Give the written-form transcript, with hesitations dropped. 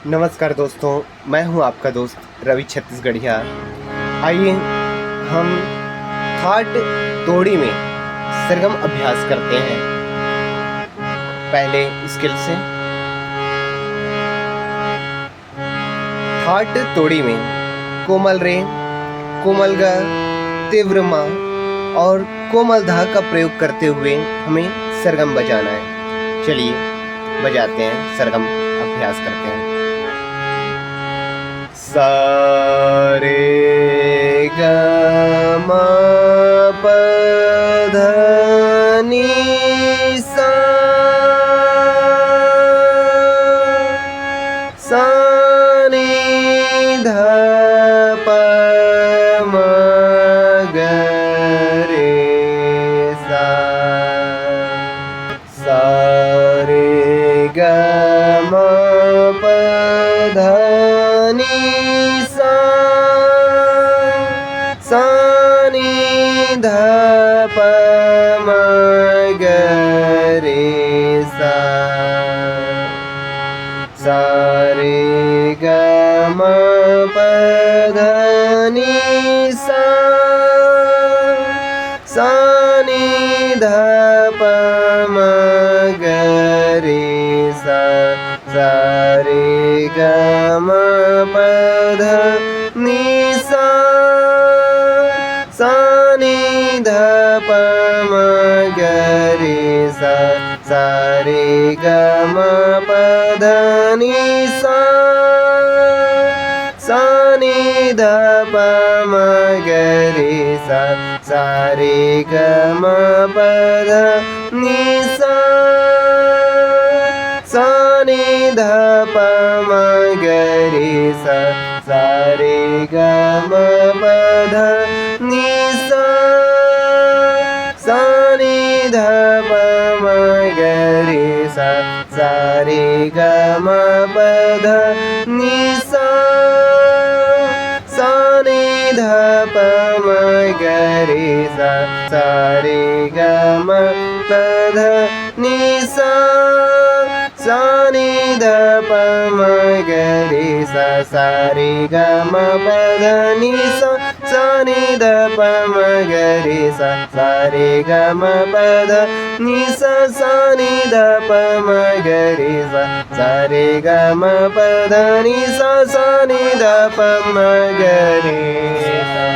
नमस्कार दोस्तों, मैं हूं आपका दोस्त रवि छत्तीसगढ़िया। आइए हम थाट तोड़ी में सरगम अभ्यास करते हैं। पहले स्केल से थाट तोड़ी में कोमल रे, कोमल ग, तीव्र मा और कोमल धा का प्रयोग करते हुए हमें सरगम बजाना है। चलिए बजाते हैं, सरगम अभ्यास करते हैं। सा रे ग म प ध नि सा, सा नि ध प म ग रे सा, सा रे ग म प ध नि सा, सा नि ध प म ग रे सा, सा रे ग म प ध नि सा, सा नि ध प म ग रे सा, सा रे ग म प ध नि सा, सा नि ध प म ग रे सा, सा रे ग म प ध नि सा, सा नि ध प म ग रे सा, सा रे ग म प ध नि सा, सा नि ध प म ग रे सा, सा रे ग म प ध नि सा, सा नि ध प म ग रे सा, सा रे ग म प ध नि सा, सा नि ध प म ग रे सा, सा रे ग म प ध नि सा, सा नि ध प म ग रे सा, सा रे ग म प ध नि सा, सा नि ध प म ग रे सा, सा रे ग म प ध नि सा, सा नि ध प म ग रे सा, सा रे ग म प ध नि सा, सा नि ध प म ग रे सा।